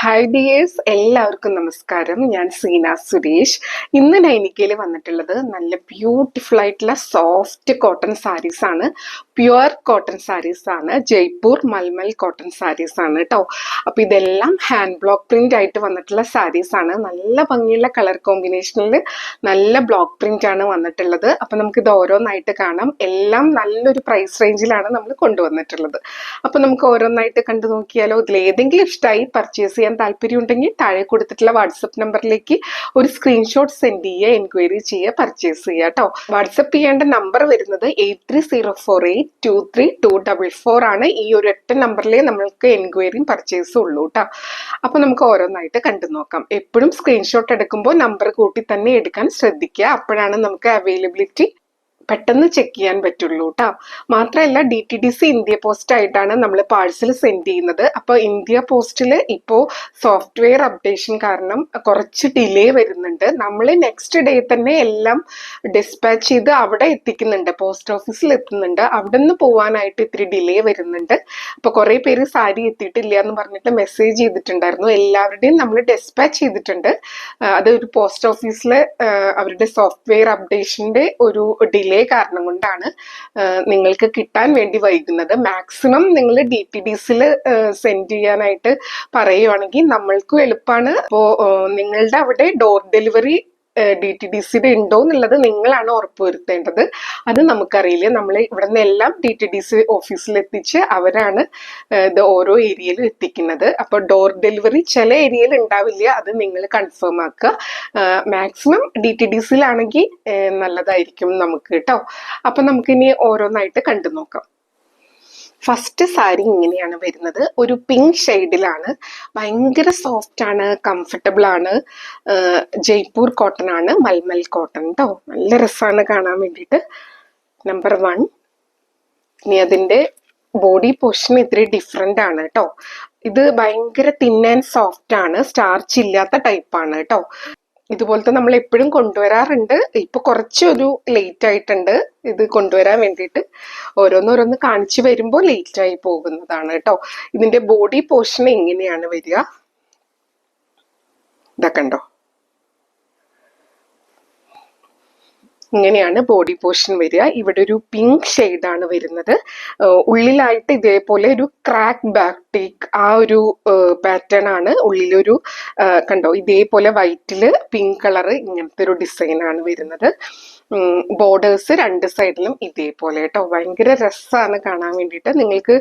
Hi dears, എല്ലാവർക്കും നമസ്കാരം. ഞാൻ സീന സുരേഷ്. ഇന്ന് നൈനിക്കയിൽ വന്നിട്ടുള്ളത് നല്ല ബ്യൂട്ടിഫുൾ ആയിട്ടുള്ള സോഫ്റ്റ് കോട്ടൺ സാരീസ് ആണ്. പ്യുവർ കോട്ടൺ സാരീസ് ആണ്. ജയ്പൂർ മൽമൽ കോട്ടൺ സാരീസ് ആണ് കേട്ടോ. അപ്പൊ ഇതെല്ലാം ഹാൻഡ് ബ്ലോക്ക് പ്രിന്റ് ആയിട്ട് വന്നിട്ടുള്ള സാരീസ് ആണ്. നല്ല ഭംഗിയുള്ള കളർ കോമ്പിനേഷനിൽ നല്ല ബ്ലോക്ക് പ്രിന്റ് ആണ് വന്നിട്ടുള്ളത്. അപ്പൊ നമുക്ക് ഇത് ഓരോന്നായിട്ട് കാണാം. എല്ലാം നല്ലൊരു പ്രൈസ് റേഞ്ചിലാണ് നമ്മൾ കൊണ്ടുവന്നിട്ടുള്ളത്. അപ്പൊ നമുക്ക് ഓരോന്നായിട്ട് കണ്ടു നോക്കിയാലോ. ഇതിൽ ഏതെങ്കിലും ഇഷ്ടമായി പർച്ചേസ് ചെയ്യാൻ താല്പര്യം ഉണ്ടെങ്കിൽ താഴെ കൊടുത്തിട്ടുള്ള വാട്സപ്പ് നമ്പറിലേക്ക് ഒരു സ്ക്രീൻഷോട്ട് സെൻഡ് ചെയ്യുക, എൻക്വയറി ചെയ്യുക, പർച്ചേസ് ചെയ്യുക കേട്ടോ. വാട്സപ്പ് ചെയ്യേണ്ട നമ്പർ വരുന്നത് 8304823244 ആണ്. ഈ ഒരു ഒറ്റ നമ്പറിലേ നമ്മൾക്ക് എൻക്വയറിയും പർച്ചേസും ഉള്ളൂ കേട്ടോ. അപ്പൊ നമുക്ക് ഓരോന്നായിട്ട് കണ്ടു നോക്കാം. എപ്പോഴും സ്ക്രീൻഷോട്ട് എടുക്കുമ്പോൾ നമ്പർ കൂട്ടി തന്നെ എടുക്കാൻ ശ്രദ്ധിക്കുക. അപ്പോഴാണ് നമുക്ക് അവൈലബിലിറ്റി പെട്ടെന്ന് ചെക്ക് ചെയ്യാൻ പറ്റുള്ളൂ കേട്ടോ. മാത്രമല്ല DTDC ഇന്ത്യ പോസ്റ്റ് ആയിട്ടാണ് നമ്മൾ പാഴ്സൽ സെൻഡ് ചെയ്യുന്നത്. അപ്പോൾ ഇന്ത്യ പോസ്റ്റിൽ ഇപ്പോൾ സോഫ്റ്റ്വെയർ അപ്ഡേഷൻ കാരണം കുറച്ച് ഡിലേ വരുന്നുണ്ട്. നമ്മൾ നെക്സ്റ്റ് ഡേ തന്നെ എല്ലാം ഡിസ്പാച്ച് ചെയ്ത് അവിടെ എത്തിക്കുന്നുണ്ട്, പോസ്റ്റ് ഓഫീസിൽ എത്തുന്നുണ്ട്. അവിടെ നിന്ന് പോകാനായിട്ട് ഇത്തിരി ഡിലേ വരുന്നുണ്ട്. അപ്പോൾ കുറേ പേര് സാരി എത്തിയിട്ടില്ല എന്ന് പറഞ്ഞിട്ട് മെസ്സേജ് ചെയ്തിട്ടുണ്ടായിരുന്നു. എല്ലാവരുടെയും നമ്മൾ ഡിസ്പാച്ച് ചെയ്തിട്ടുണ്ട്. അതൊരു പോസ്റ്റ് ഓഫീസിൽ അവരുടെ സോഫ്റ്റ്വെയർ അപ്ഡേഷൻ്റെ ഒരു ഡിലേ കാരണം കൊണ്ടാണ് നിങ്ങൾക്ക് കിട്ടാൻ വേണ്ടി വൈകുന്നത്. മാക്സിമം നിങ്ങൾ DTDCയിൽ സെൻഡ് ചെയ്യാനായിട്ട് പറയുവാണെങ്കിൽ നമ്മൾക്കും എളുപ്പമാണ്. അപ്പോൾ നിങ്ങളുടെ അവിടെ ഡോർ ഡെലിവറി DTDCയുടെ ഉണ്ടോ എന്നുള്ളത് നിങ്ങളാണ് ഉറപ്പുവരുത്തേണ്ടത്. അത് നമുക്കറിയില്ല. നമ്മൾ ഇവിടെ നിന്നെല്ലാം DTDC ഓഫീസിൽ എത്തിച്ച് അവരാണ് ഇത് ഓരോ ഏരിയയിലും എത്തിക്കുന്നത്. അപ്പോൾ ഡോർ ഡെലിവറി ചില ഏരിയയിൽ ഉണ്ടാവില്ല, അത് നിങ്ങൾ കൺഫേം ആക്കുക. മാക്സിമം DTDCയിലാണെങ്കിൽ നല്ലതായിരിക്കും നമുക്ക് കേട്ടോ. അപ്പം നമുക്കിനി ഓരോന്നായിട്ട് കണ്ടു നോക്കാം. ഫസ്റ്റ് സാരി ഇങ്ങനെയാണ് വരുന്നത്. ഒരു പിങ്ക് ഷെയ്ഡിലാണ്. ഭയങ്കര സോഫ്റ്റ് ആണ്, കംഫർട്ടബിൾ ആണ്. ജയ്പൂർ കോട്ടൺ ആണ്, മൽമൽ കോട്ടൺ കേട്ടോ. നല്ല രസമാണ് കാണാൻ വേണ്ടിയിട്ട്. നമ്പർ 1. ഇനി അതിൻ്റെ ബോഡി പോർഷൻ ഇത്തിരി ഡിഫറെൻ്റ് ആണ് കേട്ടോ. ഇത് ഭയങ്കര തിൻ ആൻഡ് സോഫ്റ്റ് ആണ്, സ്റ്റാർച്ച് ഇല്ലാത്ത ടൈപ്പാണ് കേട്ടോ. ഇതുപോലത്തെ നമ്മൾ എപ്പോഴും കൊണ്ടുവരാറുണ്ട്. ഇപ്പൊ കുറച്ചൊരു ലേറ്റ് ആയിട്ടുണ്ട് ഇത് കൊണ്ടുവരാൻ വേണ്ടിയിട്ട്. ഓരോന്നോരോന്ന് കാണിച്ചു വരുമ്പോൾ ലേറ്റ് ആയി പോകുന്നതാണ് കേട്ടോ. ഇതിന്റെ ബോഡി പോർഷൻ എങ്ങനെയാണ് വരിക, ഇതാ കണ്ടോ. ഇങ്ങനെയാണ് ബോഡി പോർഷൻ വരിക. ഇവിടെ ഒരു പിങ്ക് ഷെയ്ഡാണ് വരുന്നത്. ഉള്ളിലായിട്ട് ഇതേപോലെ ഒരു ക്രാക്ക് ബാക്ക് ടേക്ക് ആ ഒരു പാറ്റേൺ ആണ്. ഉള്ളിലൊരു കണ്ടോ ഇതേപോലെ വൈറ്റില് പിങ്ക് കളറ് ഇങ്ങനത്തെ ഒരു ഡിസൈൻ ആണ് വരുന്നത്. ബോർഡേഴ്സ് രണ്ട് സൈഡിലും ഇതേപോലെ കേട്ടോ. ഭയങ്കര രസമാണ് കാണാൻ വേണ്ടിയിട്ട്. നിങ്ങൾക്ക്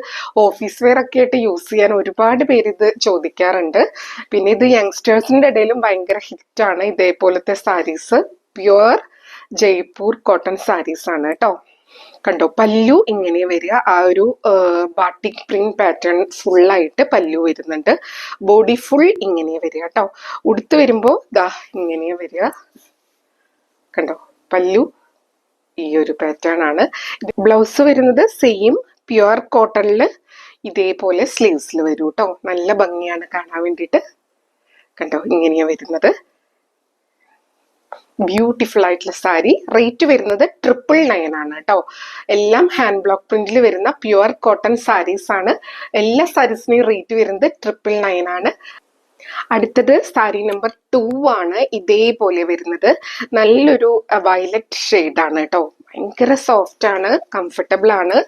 ഓഫീസ് വെയർ ഒക്കെ ആയിട്ട് യൂസ് ചെയ്യാൻ ഒരുപാട് പേര് ഇത് ചോദിക്കാറുണ്ട്. പിന്നെ ഇത് യങ്സ്റ്റേഴ്സിന്റെ ഇടയിലും ഭയങ്കര ഹിറ്റാണ് ഇതേപോലത്തെ സാരീസ്. പ്യുവർ ജയ്പൂർ കോട്ടൺ സാരീസ് ആണ് കേട്ടോ. കണ്ടോ പല്ലു ഇങ്ങനെ വരിക. ആ ഒരു ബാട്ടിക് പ്രിന്റ് പാറ്റേൺ ഫുള്ളായിട്ട് പല്ലു വരുന്നുണ്ട്. ബോഡി ഫുൾ ഇങ്ങനെ വരിക കേട്ടോ. ഉടുത്ത് വരുമ്പോൾ ദാ ഇങ്ങനെ വരിക. കണ്ടോ പല്ലു ഈ ഒരു പാറ്റേൺ ആണ്. ബ്ലൗസ് വരുന്നത് സെയിം പ്യുവർ കോട്ടണില് ഇതേപോലെ സ്ലീവ്സിൽ വരും കേട്ടോ. നല്ല ഭംഗിയാണ് കാണാൻ വേണ്ടിയിട്ട്. കണ്ടോ ഇങ്ങനെയാ വരുന്നത്. ബ്യൂട്ടിഫുൾ ആയിട്ടുള്ള സാരി. റേറ്റ് വരുന്നത് 999 ആണ് കേട്ടോ. എല്ലാം ഹാൻഡ് ബ്ലോക്ക് പ്രിന്റിൽ വരുന്ന പ്യുവർ കോട്ടൺ സാരീസ് ആണ്. എല്ലാ സാരീസിനെയും റേറ്റ് വരുന്നത് 999 ആണ്. അടുത്തത് സാരി നമ്പർ 2 ആണ്. ഇതേപോലെ വരുന്നത് നല്ലൊരു വയലറ്റ് ഷെയ്ഡാണ് കേട്ടോ. ഭയങ്കര സോഫ്റ്റ് ആണ്, കംഫർട്ടബിൾ ആണ്.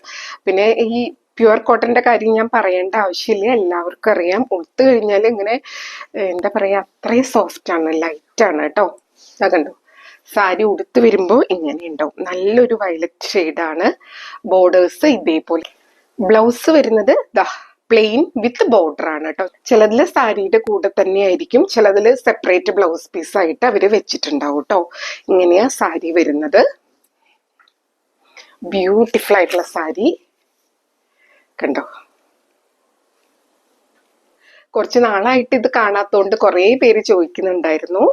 പിന്നെ ഈ പ്യുവർ കോട്ടന്റെ കാര്യം ഞാൻ പറയേണ്ട ആവശ്യമില്ല, എല്ലാവർക്കും അറിയാം. ഉടുത്തു കഴിഞ്ഞാൽ ഇങ്ങനെ എന്താ പറയാ, അത്രയും സോഫ്റ്റ് ആണ്, ലൈറ്റ് ആണ് കേട്ടോ. അതുണ്ടോ സാരി ഉടുത്ത് വരുമ്പോൾ ഇങ്ങനെ ഉണ്ടാവും. നല്ലൊരു വയലറ്റ് ഷെയ്ഡാണ്. ബോർഡേഴ്സ് ഇതേപോലെ. ബ്ലൗസ് വരുന്നത് ദാ പ്ലെയിൻ വിത്ത് ബോർഡർ ആണ് കേട്ടോ. ചിലതിൽ സാരിയുടെ കൂടെ തന്നെ ആയിരിക്കും, ചിലതിൽ സെപ്പറേറ്റ് ബ്ലൗസ് പീസ് ആയിട്ട് അവര് വെച്ചിട്ടുണ്ടാവും കേട്ടോ. ഇങ്ങനെയാ സാരി വരുന്നത്. ബ്യൂട്ടിഫുൾ ആയിട്ടുള്ള സാരി കണ്ടോ. കുറച്ച് നാളായിട്ട് ഇത് കാണാത്തോണ്ട് കുറേ പേര് ചോദിക്കുന്നുണ്ടായിരുന്നു.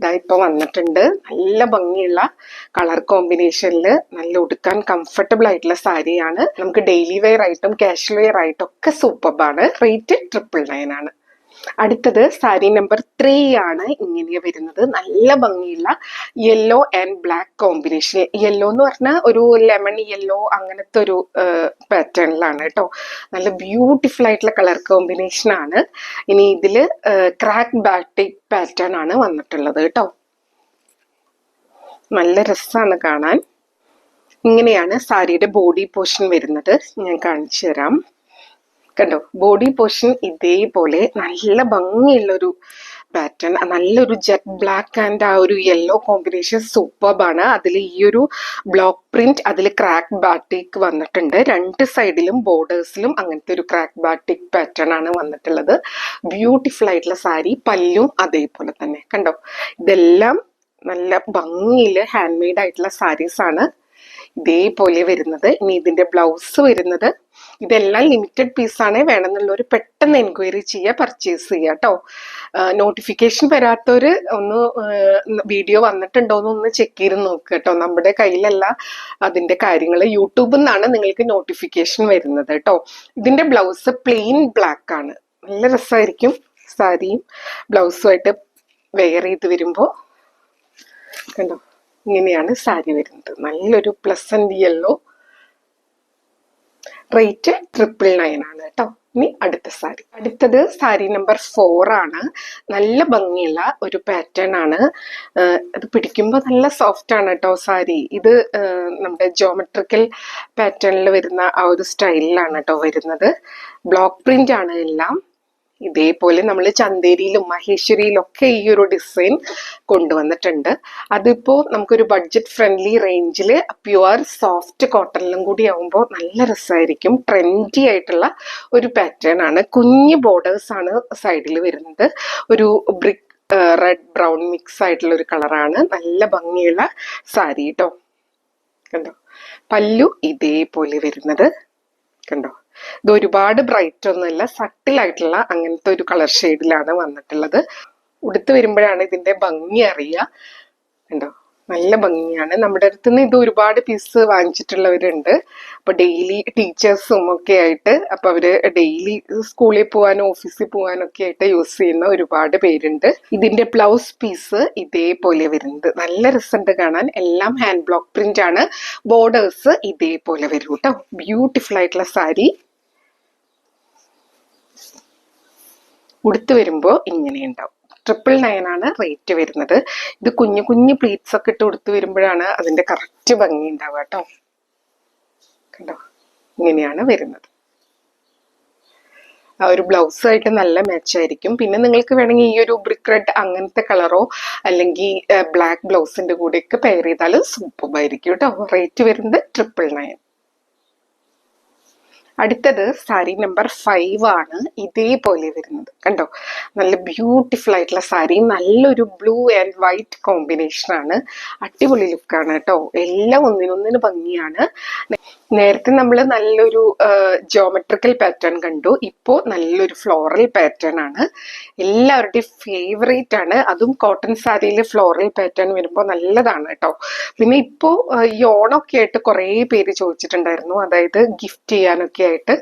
ഇതാ ഇപ്പൊ വന്നിട്ടുണ്ട്. നല്ല ഭംഗിയുള്ള കളർ കോമ്പിനേഷനിൽ നല്ല ഉടുക്കാൻ കംഫർട്ടബിൾ ആയിട്ടുള്ള സാരിയാണ്. നമുക്ക് ഡെയിലി വെയർ ആയിട്ടും കാഷ്വൽ വെയർ ആയിട്ടും ഒക്കെ സൂപ്പർബാണ്. റേറ്റ് 999 ആണ്. അടുത്തത് സാരി നമ്പർ 3 ആണ്. ഇങ്ങനെ വരുന്നത് നല്ല ഭംഗിയുള്ള yellow and black combination. Yellow എന്ന് പറഞ്ഞാൽ ഒരു ലെമൺ യെല്ലോ അങ്ങനത്തെ ഒരു പാറ്റേണിലാണ് കേട്ടോ. നല്ല ബ്യൂട്ടിഫുൾ ആയിട്ടുള്ള കളർ കോമ്പിനേഷൻ ആണ്. ഇനി ഇതില് ക്രാക്ക് ബാറ്റിക് പാറ്റേൺ ആണ് വന്നിട്ടുള്ളത് കേട്ടോ. നല്ല രസമാണ് കാണാൻ. ഇങ്ങനെയാണ് സാരിയുടെ ബോഡി പോർഷൻ വരുന്നത്. ഞാൻ കാണിച്ചു തരാം. കണ്ടോ, ബോഡി പോർഷൻ ഇതേപോലെ നല്ല ഭംഗിയുള്ളൊരു പാറ്റേൺ, നല്ലൊരു ജെറ്റ് ബ്ലാക്ക് ആൻഡ് ആ ഒരു യെല്ലോ കോമ്പിനേഷൻ സൂപ്പർബാണ്. അതിൽ ഈ ഒരു ബ്ലോക്ക് പ്രിന്റ്, അതിൽ ക്രാക്ക് ബാറ്റിക് വന്നിട്ടുണ്ട്. രണ്ട് സൈഡിലും ബോർഡേഴ്സിലും അങ്ങനത്തെ ഒരു ക്രാക്ക് ബാറ്റിക് പാറ്റേൺ ആണ് വന്നിട്ടുള്ളത്. ബ്യൂട്ടിഫുൾ ആയിട്ടുള്ള സാരി. പല്ലും അതേപോലെ തന്നെ. കണ്ടോ, ഇതെല്ലാം നല്ല ഭംഗിയില് ഹാൻഡ് മെയ്ഡ് ആയിട്ടുള്ള സാരീസ് ആണ് ഇതേപോലെ വരുന്നത്. ഇനി ഇതിന്റെ ബ്ലൗസ് വരുന്നത്, ഇതെല്ലാം ലിമിറ്റഡ് പീസാണ്. വേണമെന്നുള്ളവർ പെട്ടെന്ന് എൻക്വയറി ചെയ്യുക, പർച്ചേസ് ചെയ്യുക കേട്ടോ. നോട്ടിഫിക്കേഷൻ വരാത്തവര് ഒന്ന് വീഡിയോ വന്നിട്ടുണ്ടോന്ന് ഒന്ന് ചെക്ക് ചെയ്ത് നോക്കുക കേട്ടോ. നമ്മുടെ കയ്യിലല്ല അതിന്റെ കാര്യങ്ങൾ. യൂട്യൂബിൽ നിന്നാണ് നിങ്ങൾക്ക് നോട്ടിഫിക്കേഷൻ വരുന്നത് കേട്ടോ. ഇതിന്റെ ബ്ലൗസ് പ്ലെയിൻ ബ്ലാക്ക് ആണ്. നല്ല രസമായിരിക്കും സാരിയും ബ്ലൗസുമായിട്ട് വെയർ ചെയ്ത് വരുമ്പോ. കണ്ടോ, ഇങ്ങനെയാണ് സാരി വരുന്നത്. നല്ലൊരു പ്ലസന്റ് യെല്ലോ. റേറ്റ് 999 ആണ് കേട്ടോ. ഇനി അടുത്ത സാരി. അടുത്തത് സാരി നമ്പർ 4 ആണ്. നല്ല ഭംഗിയുള്ള ഒരു പാറ്റേൺ ആണ്. അത് പിടിക്കുമ്പോൾ നല്ല സോഫ്റ്റ് ആണ് കേട്ടോ സാരി. ഇത് നമ്മുടെ ജോമെട്രിക്കൽ പാറ്റേണിൽ വരുന്ന ആ ഒരു സ്റ്റൈലിലാണ് കേട്ടോ വരുന്നത്. ബ്ലോക്ക് പ്രിന്റ് ആണ് എല്ലാം. ഇതേപോലെ നമ്മൾ ചന്തേരിയിലും മഹേശ്വരിയിലും ഒക്കെ ഈ ഒരു ഡിസൈൻ കൊണ്ടുവന്നിട്ടുണ്ട്. അതിപ്പോ നമുക്കൊരു ബഡ്ജറ്റ് ഫ്രണ്ട്ലി റേഞ്ചിൽ പ്യുവർ സോഫ്റ്റ് കോട്ടണിലും കൂടി ആവുമ്പോൾ നല്ല രസമായിരിക്കും. ട്രെൻഡി ആയിട്ടുള്ള ഒരു പാറ്റേൺ ആണ്. കുഞ്ഞു ബോർഡേഴ്സ് ആണ് സൈഡിൽ വരുന്നത്. ഒരു ബ്രിക്ക് റെഡ് ബ്രൗൺ മിക്സ് ആയിട്ടുള്ള ഒരു കളറാണ്. നല്ല ഭംഗിയുള്ള സാരി കേട്ടോ. കണ്ടോ, പല്ലു ഇതേപോലെ വരുന്നത്. കണ്ടോ, ഇത് ഒരുപാട് ബ്രൈറ്റ് ഒന്നുമല്ല, സട്ടിലായിട്ടുള്ള അങ്ങനത്തെ ഒരു കളർ ഷെയ്ഡിലാണ് വന്നിട്ടുള്ളത്. ഉടുത്ത് വരുമ്പോഴാണ് ഇതിന്റെ ഭംഗി അറിയുക. കണ്ടോ, നല്ല ഭംഗിയാണ്. നമ്മുടെ അടുത്ത് നിന്ന് ഇത് ഒരുപാട് പീസ് വാങ്ങിച്ചിട്ടുള്ളവരുണ്ട്. അപ്പൊ ഡെയിലി ടീച്ചേഴ്സും ഒക്കെ ആയിട്ട്, അപ്പൊ അവര് ഡെയിലി സ്കൂളിൽ പോകാനും ഓഫീസിൽ പോകാനും ഒക്കെ ആയിട്ട് യൂസ് ചെയ്യുന്ന ഒരുപാട് പേരുണ്ട്. ഇതിന്റെ ബ്ലൗസ് പീസ് ഇതേപോലെ വരുന്നത്. നല്ല രസമുണ്ട് കാണാൻ. എല്ലാം ഹാൻഡ് ബ്ലോക്ക് പ്രിന്റ് ആണ്. ബോർഡേഴ്സ് ഇതേപോലെ വരും കേട്ടോ. ബ്യൂട്ടിഫുൾ ആയിട്ടുള്ള സാരി. ഉടുത്ത് വരുമ്പോ ഇങ്ങനെ ഉണ്ടാവും. 999 ആണ് റേറ്റ് വരുന്നത്. ഇത് കുഞ്ഞു കുഞ്ഞു പ്ലീറ്റ്സ് ഒക്കെ ഇട്ട് ഉടുത്ത് വരുമ്പോഴാണ് അതിന്റെ കറക്റ്റ് ഭംഗി ഉണ്ടാവുക കേട്ടോ. കണ്ടോ, ഇങ്ങനെയാണ് വരുന്നത്. ആ ഒരു ബ്ലൗസായിട്ട് നല്ല മാച്ചായിരിക്കും. പിന്നെ നിങ്ങൾക്ക് വേണമെങ്കിൽ ഈ ഒരു ബ്രിക്ക് റെഡ് അങ്ങനത്തെ കളറോ അല്ലെങ്കിൽ ബ്ലാക്ക് ബ്ലൗസിന്റെ കൂടെയൊക്കെ പെയർ ചെയ്താൽ സൂപ്പറായിരിക്കും കേട്ടോ. റേറ്റ് വരുന്നത് 999. അടുത്തത് സാരി നമ്പർ 5 ആണ്. ഇതേപോലെ വരുന്നത്. കണ്ടോ, നല്ല ബ്യൂട്ടിഫുൾ ആയിട്ടുള്ള സാരി. നല്ലൊരു ബ്ലൂ ആൻഡ് വൈറ്റ് കോമ്പിനേഷൻ ആണ്. അടിപൊളി ലുക്കാണ് കേട്ടോ. എല്ലാം ഒന്നിനൊന്നിന് ഭംഗിയാണ്. നേരത്തെ നമ്മൾ നല്ലൊരു ജോമെട്രിക്കൽ പാറ്റേൺ കണ്ടു. ഇപ്പോ നല്ലൊരു ഫ്ലോറൽ പാറ്റേൺ ആണ്. എല്ലാവരുടെയും ഫേവറേറ്റ് ആണ്. അതും കോട്ടൺ സാരിയിൽ ഫ്ലോറൽ പാറ്റേൺ വരുമ്പോൾ നല്ലതാണ് കേട്ടോ. പിന്നെ ഇപ്പോ ഈ ഓണമൊക്കെ ആയിട്ട് കുറേ പേര് ചോദിച്ചിട്ടുണ്ടായിരുന്നു. അതായത് ഗിഫ്റ്റ് ചെയ്യാനൊക്കെ ആയിട്ട്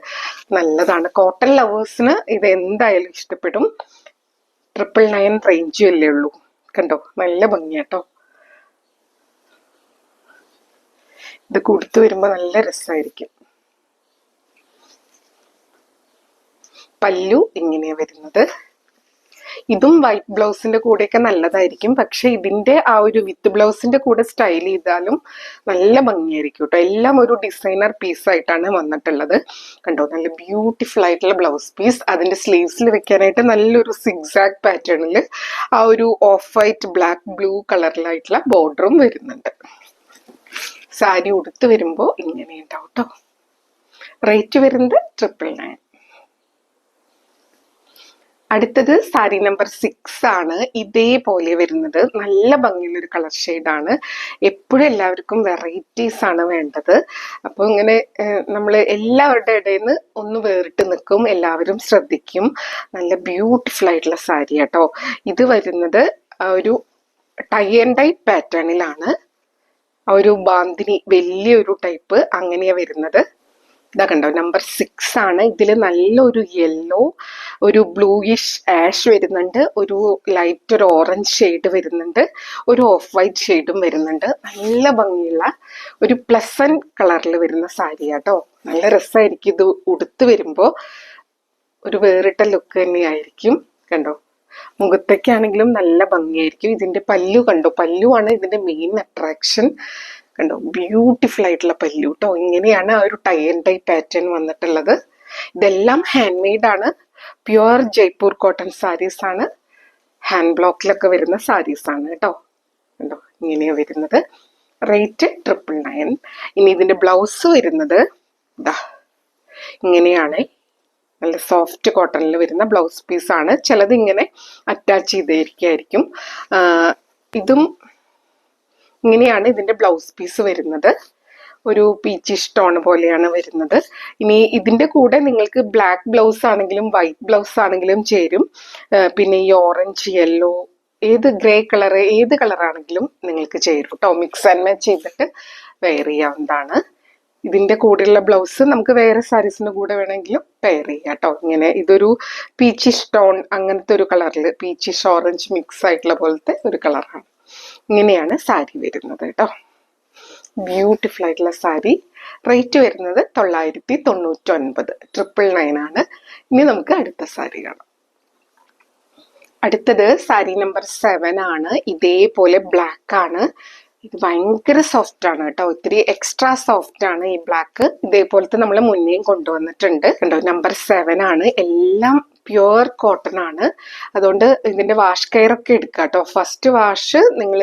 നല്ലതാണ്. കോട്ടൺ ലവേഴ്സിന് ഇത് എന്തായാലും ഇഷ്ടപ്പെടും. 999 റേഞ്ചും അല്ലേ ഉള്ളൂ. കണ്ടോ, നല്ല ഭംഗിയാട്ടോ. ഇത് കൊടുത്തു വരുമ്പോ നല്ല രസമായിരിക്കും. പല്ലു ഇങ്ങനെയാ വരുന്നത്. ഇതും വൈറ്റ് ബ്ലൗസിന്റെ കൂടെയൊക്കെ നല്ലതായിരിക്കും. പക്ഷെ ഇതിന്റെ ആ ഒരു വിത്ത് ബ്ലൗസിന്റെ കൂടെ സ്റ്റൈൽ ചെയ്താലും നല്ല ഭംഗിയായിരിക്കും കേട്ടോ. എല്ലാം ഒരു ഡിസൈനർ പീസ് ആയിട്ടാണ് വന്നിട്ടുള്ളത്. കണ്ടോ, നല്ല ബ്യൂട്ടിഫുൾ ആയിട്ടുള്ള ബ്ലൗസ് പീസ്. അതിന്റെ സ്ലീവ്സിൽ വെക്കാനായിട്ട് നല്ലൊരു സിഗ്സാഗ് പാറ്റേണിൽ ആ ഒരു ഓഫ് വൈറ്റ് ബ്ലാക്ക് ബ്ലൂ കളറിലായിട്ടുള്ള ബോർഡറും വരുന്നുണ്ട്. സാരി ഉടുത്ത് വരുമ്പോ ഇങ്ങനെ ഉണ്ടാവും കേട്ടോ. റേറ്റ് വരുന്നത് 999. അടുത്തത് സാരി നമ്പർ 6 ആണ്. ഇതേപോലെ വരുന്നത്. നല്ല ഭംഗിയുള്ള ഒരു കളർ ഷെയ്ഡാണ്. എപ്പോഴും എല്ലാവർക്കും വെറൈറ്റീസ് ആണ് വേണ്ടത്. അപ്പൊ ഇങ്ങനെ നമ്മൾ എല്ലാവരുടെ ഇടയിൽ നിന്ന് ഒന്ന് വേറിട്ട് നിൽക്കും. എല്ലാവരും ശ്രദ്ധിക്കും. നല്ല ബ്യൂട്ടിഫുൾ ആയിട്ടുള്ള സാരി കേട്ടോ. ഇത് വരുന്നത് ഒരു ടൈ ആൻഡ് ഡൈ പാറ്റേണിലാണ്. ആ ഒരു ബാന്തിനി വലിയൊരു ടൈപ്പ് അങ്ങനെയാ വരുന്നത്. ഇതാ കണ്ടോ, നമ്പർ 6 ആണ്. ഇതിൽ നല്ലൊരു യെല്ലോ, ഒരു ബ്ലൂയിഷ് ആഷ് വരുന്നുണ്ട്, ഒരു ലൈറ്റ് ഒരു ഓറഞ്ച് ഷെയ്ഡ് വരുന്നുണ്ട്, ഒരു ഓഫ് വൈറ്റ് ഷെയ്ഡും വരുന്നുണ്ട്. നല്ല ഭംഗിയുള്ള ഒരു പ്ലസന്റ് കളറിൽ വരുന്ന സാരി ആട്ടോ. നല്ല രസമായിരിക്കും ഇത് ഉടുത്ത് വരുമ്പോൾ, ഒരു വേറിട്ട ലുക്ക് തന്നെയായിരിക്കും. കണ്ടോ, മുഖത്തേക്കാണെങ്കിലും നല്ല ഭംഗിയായിരിക്കും. ഇതിന്റെ പല്ലു കണ്ടോ, പല്ലുവാണ് ഇതിന്റെ മെയിൻ അട്രാക്ഷൻ. കണ്ടോ, ബ്യൂട്ടിഫുൾ ആയിട്ടുള്ള പല്ലു കേട്ടോ. ഇങ്ങനെയാണ് ആ ഒരു ടൈ ആൻഡ് ഡൈ പാറ്റേൺ വന്നിട്ടുള്ളത്. ഇതെല്ലാം ഹാൻഡ് മെയ്ഡ് ആണ്. പ്യുവർ ജയ്പൂർ കോട്ടൺ സാരീസ് ആണ്. ഹാൻഡ് ബ്ലോക്കിലൊക്കെ വരുന്ന സാരീസ് ആണ് കേട്ടോ. കണ്ടോ, ഇങ്ങനെയാ വരുന്നത്. റേറ്റ് 999. ഇനി ഇതിന്റെ ബ്ലൗസ് വരുന്നത് ഇതാ ഇങ്ങനെയാണ്. നല്ല സോഫ്റ്റ് കോട്ടണിൽ വരുന്ന ബ്ലൗസ് പീസാണ്. ചിലത് ഇങ്ങനെ അറ്റാച്ച് ചെയ്തിരിക്കുകയായിരിക്കും. ഇതും ഇങ്ങനെയാണ് ഇതിന്റെ ബ്ലൗസ് പീസ് വരുന്നത്. ഒരു പീച്ചിഷ് ടോൺ പോലെയാണ് വരുന്നത്. ഇനി ഇതിന്റെ കൂടെ നിങ്ങൾക്ക് ബ്ലാക്ക് ബ്ലൗസ് ആണെങ്കിലും വൈറ്റ് ബ്ലൗസ് ആണെങ്കിലും ചേരും. പിന്നെ ഈ ഓറഞ്ച്, യെല്ലോ, ഏത് ഗ്രേ കളർ, ഏത് കളറാണെങ്കിലും നിങ്ങൾക്ക് ചേരും കേട്ടോ. മിക്സ് ആൻഡ് മാച്ച് ചെയ്തിട്ട് വെയർ ചെയ്യാവുന്നതാണ്. ഇതിന്റെ കൂടെയുള്ള ബ്ലൗസ് നമുക്ക് വേറെ സാരീസിന്റെ കൂടെ വേണമെങ്കിലും പെയർ ചെയ്യാം കേട്ടോ. ഇങ്ങനെ ഇതൊരു പീച്ചിഷ് ടോൺ, അങ്ങനത്തെ ഒരു കളറിൽ പീച്ചിഷ് ഓറഞ്ച് മിക്സ് ആയിട്ടുള്ള പോലത്തെ ഒരു കളറാണ്. ഇങ്ങനെയാണ് സാരി വരുന്നത് കേട്ടോ. ബ്യൂട്ടിഫുൾ ആയിട്ടുള്ള സാരി. റേറ്റ് വരുന്നത് 999, 999 ആണ്. ഇനി നമുക്ക് അടുത്ത സാരി കാണാം. അടുത്തത് സാരി നമ്പർ 7 ആണ്. ഇതേപോലെ ബ്ലാക്ക് ആണ്. ഇത് ഭയങ്കര സോഫ്റ്റ് ആണ് കേട്ടോ. ഒത്തിരി എക്സ്ട്രാ സോഫ്റ്റ് ആണ് ഈ ബ്ലാക്ക്. ഇതേപോലത്തെ നമ്മൾ മുന്നേയും കൊണ്ടുവന്നിട്ടുണ്ട്. കണ്ടോ, നമ്പർ 7 ആണ്. എല്ലാം പ്യുവർ കോട്ടൺ ആണ്. അതുകൊണ്ട് ഇതിന്റെ വാഷ് കെയർ ഒക്കെ എടുക്കുക കേട്ടോ. ഫസ്റ്റ് വാഷ് നിങ്ങൾ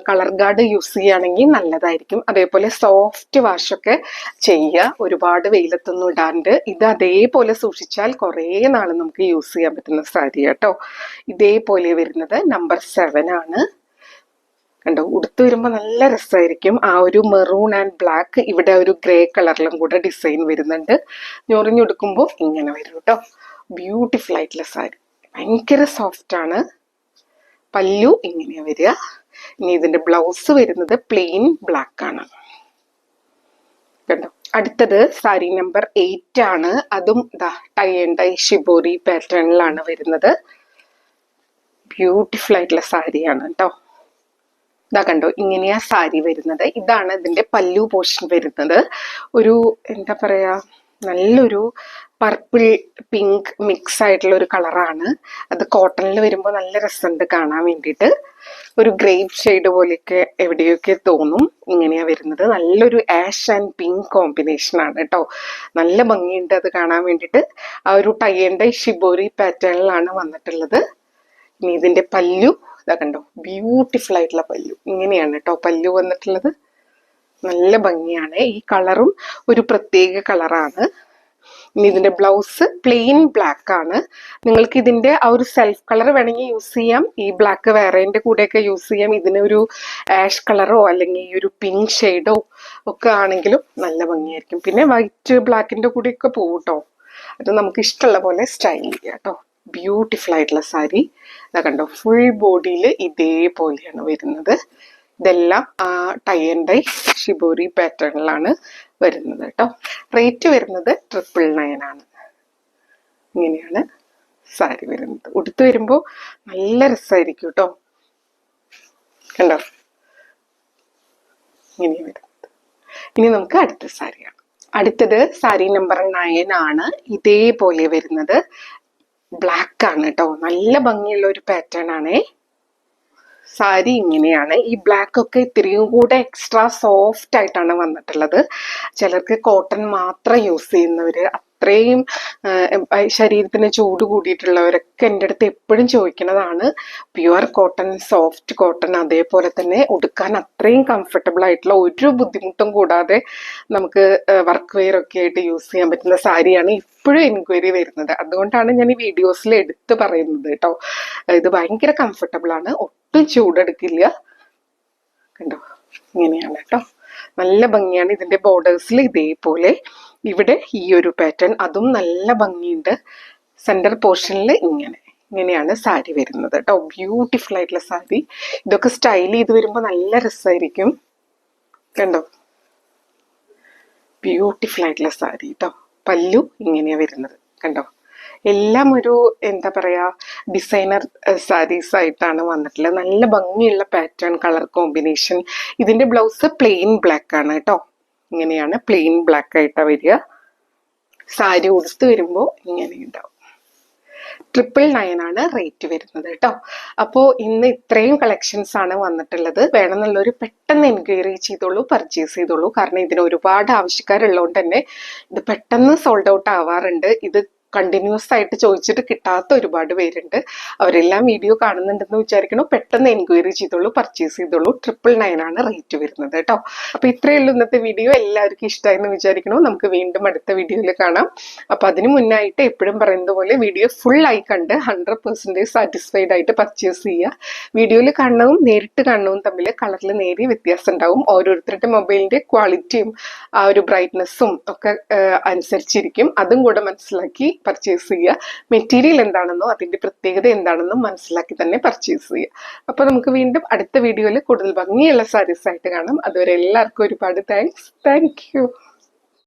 കളർ ഗാർഡ് യൂസ് ചെയ്യുകയാണെങ്കിൽ നല്ലതായിരിക്കും. അതേപോലെ സോഫ്റ്റ് വാഷ് ഒക്കെ ചെയ്യുക, ഒരുപാട് വെയിലത്തൊന്നും ഇടാണ്ട്. ഇത് അതേപോലെ സൂക്ഷിച്ചാൽ കുറേ നാൾ നമുക്ക് യൂസ് ചെയ്യാൻ പറ്റുന്ന സാരി കേട്ടോ. ഇതേപോലെ വരുന്നത് നമ്പർ 7 ആണ്. കണ്ടോ, ഉടുത്ത് വരുമ്പോൾ നല്ല രസമായിരിക്കും. ആ ഒരു മെറൂൺ ആൻഡ് ബ്ലാക്ക്, ഇവിടെ ഒരു ഗ്രേ കളറിലും കൂടെ ഡിസൈൻ വരുന്നുണ്ട്. ഞൊറിഞ്ഞുടുക്കുമ്പോൾ ഇങ്ങനെ വരും കേട്ടോ. ബ്യൂട്ടിഫുൾ ആയിട്ടുള്ള സാരി, ഭയങ്കര സോഫ്റ്റ് ആണ്. പല്ലു ഇങ്ങനെയാ വരിക. ഇനി ഇതിന്റെ ബ്ലൗസ് വരുന്നത് പ്ലെയിൻ ബ്ലാക്ക് ആണ്. കണ്ടോ, അടുത്തത് സാരി നമ്പർ 8 ആണ്. അതും ടൈ ആൻഡ് ഡൈ ഷിബോറി പാറ്റേണിലാണ് വരുന്നത്. ബ്യൂട്ടിഫുൾ ആയിട്ടുള്ള സാരിയാണ് കേട്ടോ. ഇതാ കണ്ടോ, ഇങ്ങനെയാ സാരി വരുന്നത്. ഇതാണ് ഇതിന്റെ പല്ലു പോർഷൻ വരുന്നത്. ഒരു എന്താ പറയാ, നല്ലൊരു പർപ്പിൾ പിങ്ക് മിക്സ് ആയിട്ടുള്ള ഒരു കളറാണ്. അത് കോട്ടണിൽ വരുമ്പോൾ നല്ല രസമുണ്ട് കാണാൻ വേണ്ടിയിട്ട്. ഒരു ഗ്രേപ്പ് ഷെയ്ഡ് പോലെയൊക്കെ എവിടെയൊക്കെ തോന്നും. ഇങ്ങനെയാ വരുന്നത്. നല്ലൊരു ആഷ് ആൻഡ് പിങ്ക് കോമ്പിനേഷൻ ആണ് കേട്ടോ. നല്ല ഭംഗിയുണ്ട് അത് കാണാൻ വേണ്ടിയിട്ട്. ആ ഒരു ടൈ ആൻഡ് ഡൈ ഷിബോരി പാറ്റേണിലാണ് വന്നിട്ടുള്ളത്. ഇനി ഇതിന്റെ പല്ലു ഇതാ കണ്ടോ, ബ്യൂട്ടിഫുൾ ആയിട്ടുള്ള പല്ലു. ഇങ്ങനെയാണ് കേട്ടോ പല്ലു വന്നിട്ടുള്ളത്. നല്ല ഭംഗിയാണ്. ഈ കളറും ഒരു പ്രത്യേക കളറാണ്. ഇനി ഇതിന്റെ ബ്ലൗസ് പ്ലെയിൻ ബ്ലാക്ക് ആണ്. നിങ്ങൾക്ക് ഇതിന്റെ ആ ഒരു സെൽഫ് കളർ വേണമെങ്കിൽ യൂസ് ചെയ്യാം. ഈ ബ്ലാക്ക് വേറെന്റെ കൂടെയൊക്കെ യൂസ് ചെയ്യാം. ഇതിനൊരു ആഷ് കളറോ അല്ലെങ്കിൽ ഈ ഒരു പിങ്ക് ഷെയ്ഡോ ഒക്കെ ആണെങ്കിലും നല്ല ഭംഗിയായിരിക്കും. പിന്നെ വൈറ്റ് ബ്ലാക്കിന്റെ കൂടെയൊക്കെ പോകും കേട്ടോ. അത് നമുക്ക് ഇഷ്ടമുള്ള പോലെ സ്റ്റൈൽ ചെയ്യാം കേട്ടോ. ബ്യൂട്ടിഫുൾ ആയിട്ടുള്ള സാരി. ഇതാ കണ്ടോ, ഫുൾ ബോഡിയിൽ ഇതേപോലെയാണ് വരുന്നത്. ഇതെല്ലാം ടൈ ആൻഡ് ഡൈ ഷിബോരി പാറ്റേണിലാണ് വരുന്നത് കേട്ടോ. റേറ്റ് വരുന്നത് 999 ആണ്. ഇങ്ങനെയാണ് സാരി വരുന്നത്. ഉടുത്ത് വരുമ്പോൾ നല്ല രസമായിരിക്കും കേട്ടോ. കണ്ടോ, ഇങ്ങനെ വരുന്നത്. ഇനി നമുക്ക് അടുത്ത സാരിയാണ്. അടുത്തത് സാരി നമ്പർ 9 ആണ്. ഇതേപോലെ വരുന്നത് ബ്ലാക്ക് ആണ് കേട്ടോ. നല്ല ഭംഗിയുള്ള ഒരു പാറ്റേൺ ആണേ. സാരി ഇങ്ങനെയാണ്. ഈ ബ്ലാക്ക് ഒക്കെ ഇത്രയും കൂടെ എക്സ്ട്രാ സോഫ്റ്റ് ആയിട്ടാണ് വന്നിട്ടുള്ളത്. ചിലർക്ക് കോട്ടൺ മാത്രം യൂസ് ചെയ്യുന്നവര്, അത്രയും ശരീരത്തിന് ചൂട് കൂടിയിട്ടുള്ളവരൊക്കെ എൻ്റെ അടുത്ത് എപ്പോഴും ചോദിക്കുന്നതാണ് പ്യുവർ കോട്ടൺ, സോഫ്റ്റ് കോട്ടൺ, അതേപോലെ തന്നെ ഉടുക്കാൻ അത്രയും കംഫർട്ടബിൾ ആയിട്ടുള്ള, ഒരു ബുദ്ധിമുട്ടും കൂടാതെ നമുക്ക് വർക്ക് വെയർ ഒക്കെ ആയിട്ട് യൂസ് ചെയ്യാൻ പറ്റുന്ന സാരിയാണ് ഇപ്പോഴും എൻക്വയറി വരുന്നത്. അതുകൊണ്ടാണ് ഞാൻ ഈ വീഡിയോസിൽ എടുത്ത് പറയുന്നത് കേട്ടോ. ഇത് ഭയങ്കര കംഫർട്ടബിൾ ആണ്, ഒട്ടും ചൂടെടുക്കില്ല. കണ്ടോ, ഇങ്ങനെയാണ് കേട്ടോ. നല്ല ഭംഗിയാണ്. ഇതിന്റെ ബോർഡേഴ്സിൽ ഇതേപോലെ ഇവിടെ ഈ ഒരു പാറ്റേൺ, അതും നല്ല ഭംഗിയുണ്ട്. സെന്റർ പോർഷനിൽ ഇങ്ങനെയാണ് സാരി വരുന്നത് കേട്ടോ. ബ്യൂട്ടിഫുൾ ആയിട്ടുള്ള സാരി. ഇതൊക്കെ സ്റ്റൈൽ ചെയ്ത് വരുമ്പോൾ നല്ല രസമായിരിക്കും. കണ്ടോ, ബ്യൂട്ടിഫുൾ ആയിട്ടുള്ള സാരി കേട്ടോ. പല്ലു ഇങ്ങനെയാ വരുന്നത്, കണ്ടോ. എല്ലാം ഒരു എന്താ പറയാ ഡിസൈനർ സാരീസ് ആയിട്ടാണ് വന്നിട്ടുള്ളത്. നല്ല ഭംഗിയുള്ള പാറ്റേൺ, കളർ കോമ്പിനേഷൻ. ഇതിന്റെ ബ്ലൗസ് പ്ലെയിൻ ബ്ലാക്ക് ആണ് കേട്ടോ. ഇങ്ങനെയാണ് പ്ലെയിൻ ബ്ലാക്ക് ആയിട്ടാ വരിക. സാരി ഉടുത്ത് വരുമ്പോൾ ഇങ്ങനെ ഉണ്ടാവും. 999 ആണ് റേറ്റ് വരുന്നത് കേട്ടോ. അപ്പോൾ ഇന്ന് ഇത്രയും കളക്ഷൻസ് ആണ് വന്നിട്ടുള്ളത്. വേണമെന്നുള്ളവർ പെട്ടെന്ന് എൻക്വയറി ചെയ്തോളൂ, പർച്ചേസ് ചെയ്തോളൂ. കാരണം ഇതിന് ഒരുപാട് ആവശ്യക്കാരുള്ളതുകൊണ്ട് തന്നെ ഇത് പെട്ടെന്ന് സോൾഡ് ഔട്ട് ആവാറുണ്ട്. ഇത് കണ്ടിന്യൂസ് ആയിട്ട് ചോദിച്ചിട്ട് കിട്ടാത്ത ഒരുപാട് പേരുണ്ട്. അവരെല്ലാം വീഡിയോ കാണുന്നുണ്ടെന്ന് വിചാരിക്കണം. പെട്ടെന്ന് എൻക്വയറി ചെയ്തോളൂ, പർച്ചേസ് ചെയ്തോളൂ. 999 ആണ് റേറ്റ് വരുന്നത് കേട്ടോ. അപ്പൊ ഇത്രയേ ഉള്ളൂ ഇന്നത്തെ വീഡിയോ. എല്ലാവർക്കും ഇഷ്ടമായെന്ന് വിചാരിക്കണോ. നമുക്ക് വീണ്ടും അടുത്ത വീഡിയോയിൽ കാണാം. അപ്പൊ അതിന് മുന്നായിട്ട് എപ്പോഴും പറയുന്നത് പോലെ വീഡിയോ ഫുൾ ആയി കണ്ട് 100% സാറ്റിസ്ഫൈഡ് ആയിട്ട് പർച്ചേസ് ചെയ്യുക. വീഡിയോയിൽ കാണുന്നതും നേരിട്ട് കാണുന്നതും തമ്മിൽ കളറിൽ നേരിയ വ്യത്യാസം ഉണ്ടാവും. ഓരോരുത്തരുടെ മൊബൈലിന്റെ ക്വാളിറ്റിയും ആ ഒരു ബ്രൈറ്റ്നെസ്സും ഒക്കെ അനുസരിച്ചിരിക്കും. അതും കൂടെ മനസ്സിലാക്കി പർച്ചേസ് ചെയ്യുക. മെറ്റീരിയൽ എന്താണെന്നോ അതിന്റെ പ്രത്യേകത എന്താണെന്നോ മനസ്സിലാക്കി തന്നെ പർച്ചേസ് ചെയ്യുക. അപ്പൊ നമുക്ക് വീണ്ടും അടുത്ത വീഡിയോയിൽ കൂടുതൽ ഭംഗിയുള്ള സാരീസ് ആയിട്ട് കാണാം. അതുവരെ എല്ലാവർക്കും ഒരുപാട് താങ്ക്സ്. Thank you.